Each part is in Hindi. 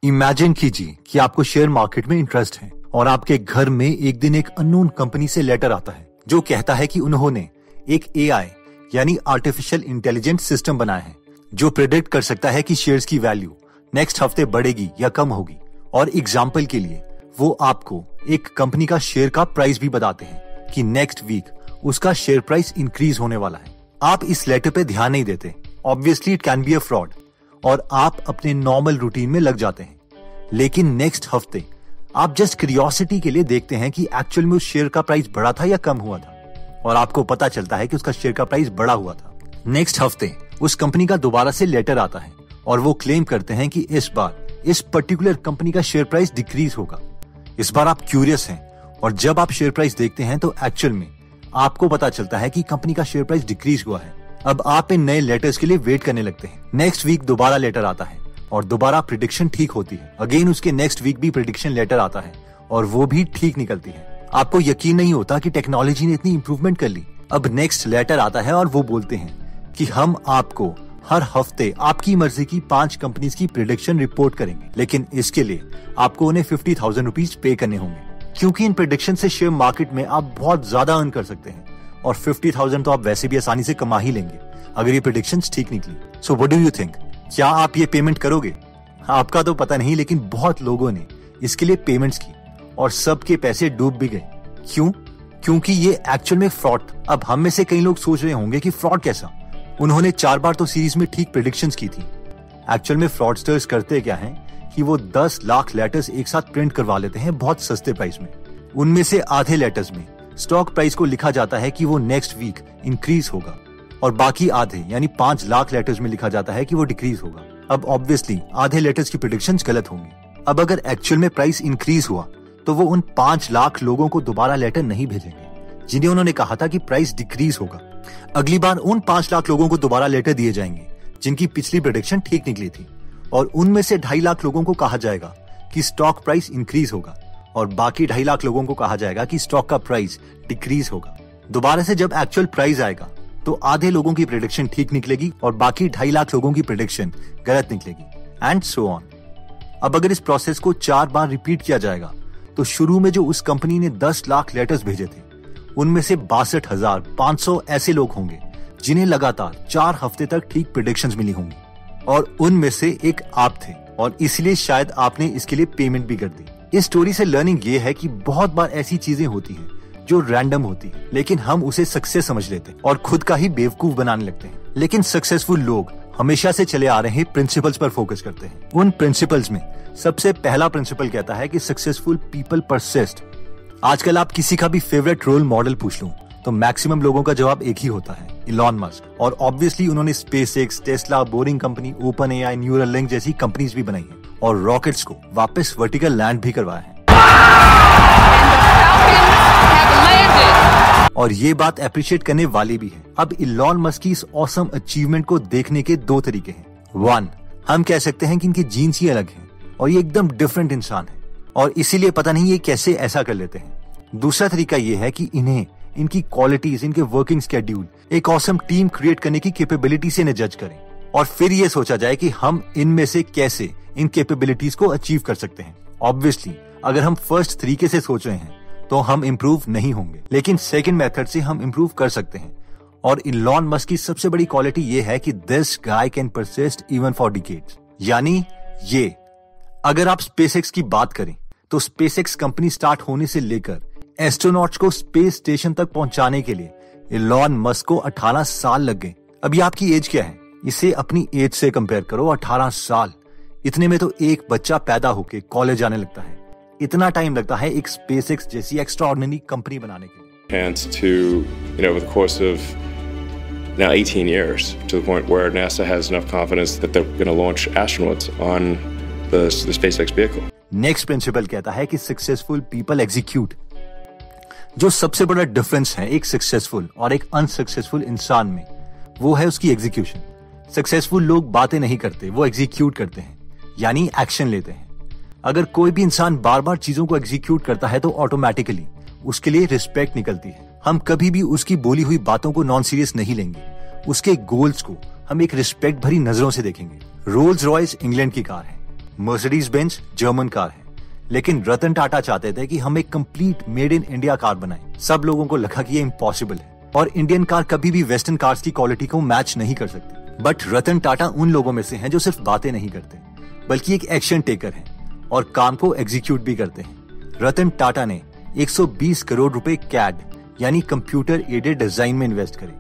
इमेजिन कीजिए कि आपको शेयर मार्केट में इंटरेस्ट है और आपके घर में एक दिन एक अननोन कंपनी से लेटर आता है जो कहता है कि उन्होंने एक एआई यानी आर्टिफिशियल इंटेलिजेंस सिस्टम बनाया है जो प्रेडिक्ट कर सकता है कि शेयर्स की वैल्यू नेक्स्ट हफ्ते बढ़ेगी या कम होगी। और एग्जाम्पल के लिए वो आपको एक कंपनी का शेयर का प्राइस भी बताते हैं कि नेक्स्ट वीक उसका शेयर प्राइस इंक्रीज होने वाला है। आप इस लेटर पे ध्यान नहीं देते, obviously it can be a fraud, और आप अपने नॉर्मल रूटीन में लग जाते हैं। लेकिन नेक्स्ट हफ्ते आप जस्ट क्यूरियोसिटी के लिए देखते हैं कि एक्चुअल में उस शेयर का प्राइस बढ़ा था या कम हुआ था, और आपको पता चलता है कि उसका शेयर का प्राइस बढ़ा हुआ था। नेक्स्ट हफ्ते उस कंपनी का दोबारा से लेटर आता है और वो क्लेम करते हैं कि इस बार इस पर्टिकुलर कंपनी का शेयर प्राइस डिक्रीज होगा। इस बार आप क्यूरियस हैं और जब आप शेयर प्राइस देखते हैं तो एक्चुअल में आपको पता चलता है कि कंपनी का शेयर प्राइस डिक्रीज हुआ है। अब आप इन नए लेटर्स के लिए वेट करने लगते हैं। नेक्स्ट वीक दोबारा लेटर आता है और दोबारा प्रेडिक्शन ठीक होती है। अगेन उसके नेक्स्ट वीक भी प्रेडिक्शन लेटर आता है और वो भी ठीक निकलती है। आपको यकीन नहीं होता कि टेक्नोलॉजी ने इतनी इंप्रूवमेंट कर ली। अब नेक्स्ट लेटर आता है और वो बोलते हैं कि हम आपको हर हफ्ते आपकी मर्जी की 5 कंपनीज की प्रेडिक्शन रिपोर्ट करेंगे, लेकिन इसके लिए आपको उन्हें 50,000 रुपीज पे करने होंगे, क्योंकि इन प्रेडिक्शन से शेयर मार्केट में आप बहुत ज्यादा अर्न कर सकते हैं और 50,000 तो आप वैसे भी आसानी से कमा ही लेंगे अगर ये प्रेडिक्शंस ठीक निकली। So what do you think, क्या आप ये पेमेंट करोगे? आपका तो पता नहीं, लेकिन बहुत लोगों ने इसके लिए पेमेंट्स की और सबके पैसे डूब भी गए। क्यों? क्योंकि ये एक्चुअल में फ्रॉड। अब हम में से कई लोग सोच रहे होंगे कि फ्रॉड कैसा, उन्होंने 4 बार तो सीरीज में ठीक प्रेडिक्शंस की थी। एक्चुअल में फ्रॉडस्टर्स करते क्या हैं कि वो 10 लाख लेटर्स एक साथ प्रिंट करवा लेते हैं बहुत सस्ते प्राइस में। उनमें से आधे लेटर्स में स्टॉक प्राइस को लिखा जाता है कि वो नेक्स्ट वीक इंक्रीज होगा और बाकी आधे यानी 5 लाख लेटर्स में लिखा जाता है कि वो डिक्रीज होगा। अब ऑब्वियसली आधे लेटर्स की प्रेडिक्शंस गलत होंगी। अब अगर एक्चुअल में प्राइस इंक्रीज हुआ तो वो उन 5 लाख लोगों को दोबारा लेटर नहीं भेजेंगे जिन्हें उन्होंने कहा था कि प्राइस डिक्रीज होगा। अगली बार उन 5 लाख लोगों को दोबारा लेटर दिए जाएंगे जिनकी पिछली प्रेडिक्शन ठीक निकली थी, और उनमें से 2.5 लाख लोगों को कहा जाएगा कि स्टॉक प्राइस इंक्रीज होगा और बाकी 2.5 लाख लोगों को कहा जाएगा कि स्टॉक का प्राइस डिक्रीज होगा। दोबारा से जब एक्चुअल प्राइस आएगा तो आधे लोगों की प्रेडिक्शन ठीक निकलेगी और बाकी 2.5 लाख लोगों की प्रेडिक्शन गलत निकलेगी, एंड सो ऑन। अब अगर इस प्रोसेस को 4 बार रिपीट किया जाएगा तो शुरू में जो उस कंपनी ने 10 लाख लेटर्स भेजे थे उनमें से 62,500 ऐसे लोग होंगे जिन्हें लगातार 4 हफ्ते तक ठीक प्रेडिक्शंस मिली होंगी, और उनमें से एक आप थे और इसलिए शायद आपने इसके लिए पेमेंट भी कर दी। इस स्टोरी से लर्निंग ये है कि बहुत बार ऐसी चीजें होती हैं जो रैंडम होती है, लेकिन हम उसे सक्सेस समझ लेते हैं और खुद का ही बेवकूफ बनाने लगते हैं। लेकिन सक्सेसफुल लोग हमेशा से चले आ रहे प्रिंसिपल्स पर फोकस करते हैं। उन प्रिंसिपल्स में सबसे पहला प्रिंसिपल कहता है कि सक्सेसफुल पीपल परसिस्ट। आजकल आप किसी का भी फेवरेट रोल मॉडल पूछ लो तो मैक्सिमम लोगों का जवाब एक ही होता है, इलॉन मस्क। और ऑब्वियसली उन्होंने SpaceX, Tesla, boring company, open AI, Neuralink जैसी कंपनीज भी बनाई हैं और रॉकेट्स को वापस वर्टिकल लैंड भी करवाया है। और ये बात अप्रिशिएट करने वाली भी है। अब इलॉन मस्क की इस ऑसम अचीवमेंट को देखने के 2 तरीके हैं। 1, हम कह सकते हैं कि इनकी जीन्स ही अलग हैं और ये एकदम डिफरेंट इंसान है और इसीलिए पता नहीं ये कैसे ऐसा कर लेते हैं। दूसरा तरीका ये है कि इन्हें इनकी क्वालिटीज, इनके वर्किंग स्केड्यूल, एक ऑसम टीम क्रिएट करने की कैपेबिलिटी से इन्हें जज करें और फिर ये सोचा जाए कि हम इनमें से कैसे इन कैपेबिलिटीज को अचीव कर सकते हैं। ऑब्वियसली अगर हम फर्स्ट तरीके से सोच रहे हैं तो हम इम्प्रूव नहीं होंगे, लेकिन सेकंड मेथड से हम इम्प्रूव कर सकते हैं। और इलॉन मस्क की सबसे बड़ी क्वालिटी ये है कि this guy can persist even for decades. यानी ये, अगर आप स्पेसएक्स की बात करें तो स्पेसएक्स कंपनी स्टार्ट होने से लेकर एस्ट्रोनॉट्स को स्पेस स्टेशन तक पहुंचाने के लिए इलॉन मस्क को 18 साल लग गए। अभी आपकी एज क्या है? इसे अपनी एज से कंपेयर करो। 18 साल, इतने में तो एक बच्चा पैदा होके कॉलेज जाने लगता है। इतना टाइम लगता है एक स्पेसएक्स जैसी एक्स्ट्राऑर्डिनरी कंपनी बनाने के लिए। And to, with the course of now 18 years, to the point where NASA has enough confidence that they're going to launch astronauts on the SpaceX vehicle. Next principle कहता है कि सक्सेसफुल पीपल एग्जीक्यूट। जो सबसे बड़ा डिफरेंस है एक सक्सेसफुल और एक अनसक्सेसफुल इंसान में, वो है उसकी एग्जीक्यूशन। सक्सेसफुल लोग बातें नहीं करते, वो एग्जीक्यूट करते हैं, यानी एक्शन लेते हैं। अगर कोई भी इंसान बार बार चीजों को एग्जीक्यूट करता है तो ऑटोमेटिकली उसके लिए रिस्पेक्ट निकलती है। हम कभी भी उसकी बोली हुई बातों को नॉन सीरियस नहीं लेंगे, उसके गोल्स को हम एक रिस्पेक्ट भरी नजरों से देखेंगे। रोल्स रॉयस इंग्लैंड की कार है, मर्सिडीज बेंज जर्मन कार है, लेकिन रतन टाटा चाहते थे कि हम एक complete made in India car बनाएं। सब लोगों को लगा कि ये इम्पॉसिबल है और इंडियन कार कभी भी वेस्टर्न कार्स की क्वालिटी को मैच नहीं कर सकती। बट रतन टाटा उन लोगों में से हैं जो सिर्फ बातें नहीं करते बल्कि एक एक्शन टेकर हैं और काम को एग्जीक्यूट भी करते हैं। रतन टाटा ने 120 करोड़ रुपए कैड यानी कंप्यूटर एडेड डिजाइन में इन्वेस्ट करे।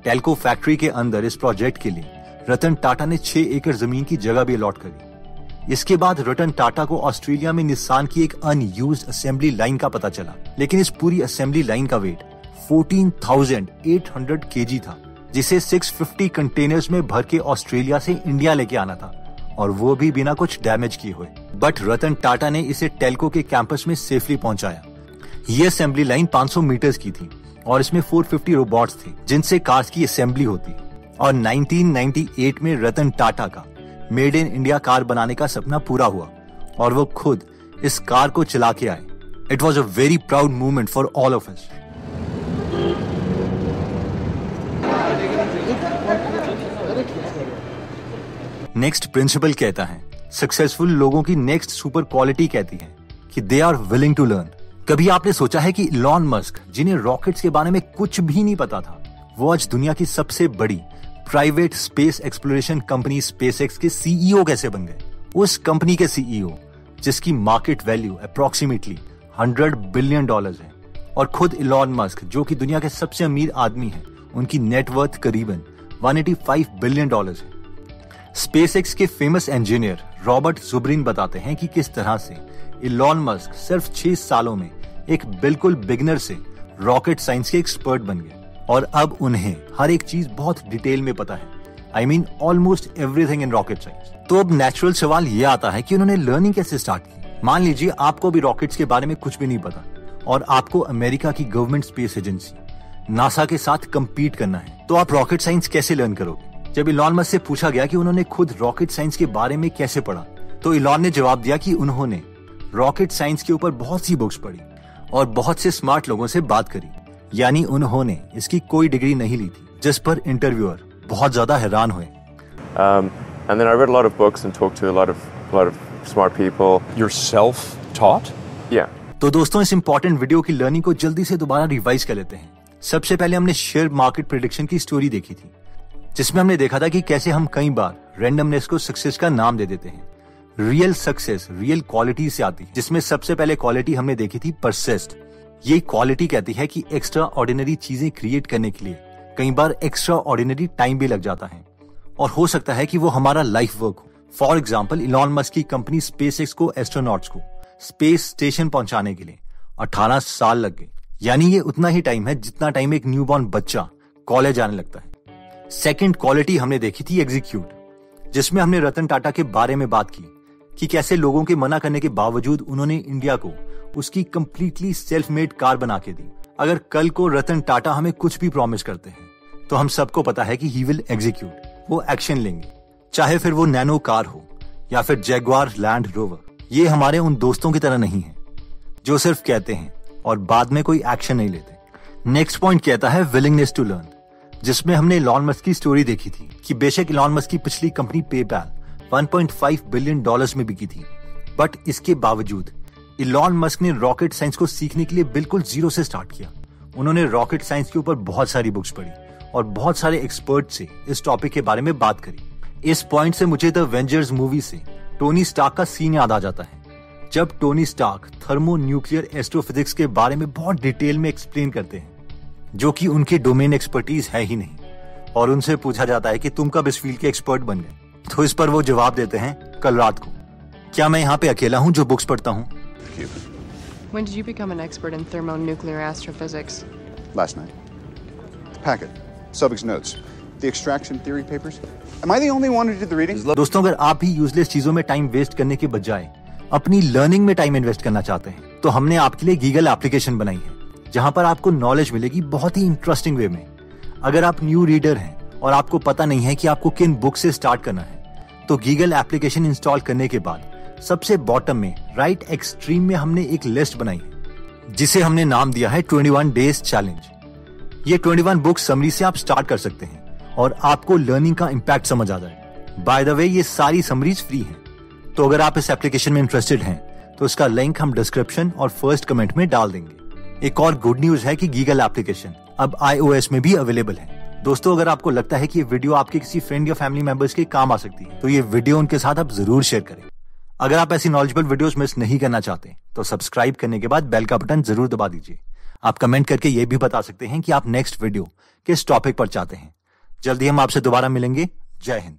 टेल्को फैक्ट्री के अंदर इस प्रोजेक्ट के लिए रतन टाटा ने 6 एकड़ जमीन की जगह भी अलॉट करी। इसके बाद रतन टाटा को ऑस्ट्रेलिया में निसान की एक अनयूज्ड असेंबली लाइन का पता चला, लेकिन इस पूरी असेंबली लाइन का वेट 14,800 kg था, जिसे 650 कंटेनर्स में भर के ऑस्ट्रेलिया से इंडिया लेके आना था और वो भी बिना कुछ डैमेज किए हुए। बट रतन टाटा ने इसे टेल्को के कैंपस में सेफली पहुंचाया। ये असेंबली लाइन 500 मीटर्स की थी और इसमें 450 रोबोट्स थे जिनसे कार्स की असेंबली होती। और 1998 में रतन टाटा का मेड इन इंडिया कार बनाने का सपना पूरा हुआ और वो खुद इस कार को चला के आए। It was a very proud movement for all of us. Next principle कहता है, सक्सेसफुल लोगों की नेक्स्ट सुपर क्वालिटी कहती है कि they are willing to learn. कभी आपने सोचा है कि इलॉन मस्क, जिन्हें रॉकेट्स के बारे में कुछ भी नहीं पता था, वो आज दुनिया की सबसे बड़ी private space exploration company SpaceX के सीईओ कैसे बन गए? उस कंपनी के सीईओ जिसकी मार्केट वैल्यू अप्रोक्सीमेटली $100 बिलियन है और खुद इलॉन मस्क जो कि दुनिया के सबसे अमीर आदमी हैं, उनकी नेटवर्थ करीबन $185 बिलियन है। स्पेसएक्स के फेमस इंजीनियर रॉबर्ट जुबरिन बताते हैं कि किस तरह से इलॉन मस्क सिर्फ 6 सालों में एक बिल्कुल बिगिनर से रॉकेट साइंस के एक्सपर्ट बन गए और अब उन्हें हर एक चीज बहुत डिटेल में पता है। I mean almost everything in rocket science. तो अब नेचुरल सवाल ये आता है कि उन्होंने लर्निंग कैसे स्टार्ट की। मान लीजिए आपको भी रॉकेट्स के बारे में कुछ भी नहीं पता और आपको अमेरिका की गवर्नमेंट स्पेस एजेंसी नासा के साथ कम्पीट करना है, तो आप रॉकेट साइंस कैसे लर्न करोगे? जब इलॉन मस्क से पूछा गया कि उन्होंने खुद रॉकेट साइंस के बारे में कैसे पढ़ा, तो इलॉन ने जवाब दिया कि उन्होंने रॉकेट साइंस के ऊपर बहुत सी बुक्स पढ़ी और बहुत से स्मार्ट लोगों से बात करी। यानी उन्होंने इसकी कोई डिग्री नहीं ली थी, जिस पर इंटरव्यूअर बहुत ज्यादा हैरान हुए। And then I read a lot of books and talked to a lot of smart people. You're self-taught? Yeah. तो दोस्तों, इस इंपॉर्टेंट वीडियो की लर्निंग को जल्दी से दोबारा रिवाइज कर लेते हैं। सबसे पहले हमने शेयर मार्केट प्रेडिक्शन की स्टोरी देखी थी, जिसमें हमने देखा था कि कैसे हम कई बार रैंडमनेस को सक्सेस का नाम दे देते हैं। रियल सक्सेस रियल क्वालिटी से आती है, जिसमें सबसे पहले क्वालिटी हमने देखी थी परसिस्ट। ये क्वालिटी कहती है कि एक्स्ट्रा ऑर्डिनरी चीजें क्रिएट करने के लिए कई बार एक्स्ट्रा ऑर्डिनरी टाइम भी लग जाता है और हो सकता है कि वो हमारा लाइफ वर्क हो। फॉर एग्जाम्पल, इलॉन मस्क की कंपनी स्पेसएक्स को एस्ट्रोनॉट्स को स्पेस स्टेशन पहुंचाने के लिए 18 साल लग गए। यानी ये उतना ही टाइम है जितना टाइम एक न्यूबॉर्न बच्चा कॉलेज आने लगता है। सेकंड क्वालिटी हमने देखी थी एग्जीक्यूट, जिसमें हमने रतन टाटा के बारे में बात की कि कैसे लोगों के मना करने के बावजूद उन्होंने इंडिया को उसकी कंप्लीटली सेल्फ मेड कार बना के दी। अगर कल को रतन टाटा हमें कुछ भी प्रॉमिस करते हैं तो हम सबको पता है कि ही विल एग्जीक्यूट, वो एक्शन लेंगे, चाहे फिर वो नैनो कार हो या फिर जैगुआर लैंड रोवर। ये हमारे उन दोस्तों की तरह नहीं है जो सिर्फ कहते हैं और बाद में कोई एक्शन नहीं लेते। नेक्स्ट पॉइंट कहता है विलिंगनेस टू लर्न, जिसमें हमने इलॉन मस्क की स्टोरी देखी थी कि बेशक इलॉन मस्क की पिछली कंपनी पेपैल $1.5 बिलियन में बिकी थी, बट इसके बावजूद इलॉन मस्क ने रॉकेट साइंस को सीखने के लिए बिल्कुल जीरो से स्टार्ट किया। उन्होंने रॉकेट साइंस के ऊपर बहुत सारी बुक्स पढ़ी और बहुत सारे एक्सपर्ट से इस टॉपिक के बारे में बात करी। इस पॉइंट से मुझे द एवेंजर्स मूवी से टोनी स्टार्क का सीन याद आ जाता है, जब टोनी स्टार्क थर्मोन्यूक्लियर एस्ट्रोफिजिक्स के बारे में बहुत डिटेल में एक्सप्लेन करते हैं, जो कि उनके डोमेन एक्सपर्टीज है ही नहीं, और उनसे पूछा जाता है कि तुम कब इस फील्ड के एक्सपर्ट बन गए, तो इस पर वो जवाब देते हैं, कल रात को। क्या मैं यहाँ पे अकेला हूँ जो बुक्स पढ़ता हूँ? When did you become an expert in thermonuclear astrophysics? Last night. The packet, Subig's notes, the extraction theory papers. Am I the only one who did the reading? दोस्तों, अगर आप भी यूजलेस चीजों में टाइम वेस्ट करने के बजाय अपनी लर्निंग में टाइम इन्वेस्ट करना चाहते हैं, तो हमने आपके लिए गीगल एप्लीकेशन बनाई है, जहाँ पर आपको नॉलेज मिलेगी बहुत ही इंटरेस्टिंग वे में। अगर आप न्यू रीडर हैं और आपको पता नहीं है कि आपको किन बुक से स्टार्ट करना है, तो गीगल एप्लीकेशन इंस्टॉल करने के बाद सबसे बॉटम में राइट एक्सट्रीम में हमने एक लिस्ट बनाई है, जिसे हमने नाम दिया है 21 डेज चैलेंज। ये 21 बुक समरी से आप स्टार्ट कर सकते हैं और आपको लर्निंग का इम्पैक्ट समझ आ जाए। बाय द वे, ये सारी समरीज फ्री हैं, तो अगर आप इस एप्लीकेशन में इंटरेस्टेड हैं तो इसका लिंक हम डिस्क्रिप्शन और फर्स्ट कमेंट में डाल देंगे। एक और गुड न्यूज है कि गीगल एप्लीकेशन अब iOS में भी अवेलेबल है। दोस्तों, अगर आपको लगता है कि ये वीडियो आपके किसी फ्रेंड या फैमिली मेंबर्स के काम आ सकती है तो ये वीडियो उनके साथ आप जरूर शेयर करें। अगर आप ऐसी नॉलेजेबल वीडियोस मिस नहीं करना चाहते तो सब्सक्राइब करने के बाद बेल का बटन जरूर दबा दीजिए। आप कमेंट करके ये भी बता सकते हैं कि आप नेक्स्ट वीडियो किस टॉपिक पर चाहते हैं। जल्दी हम आपसे दोबारा मिलेंगे। जय हिंद।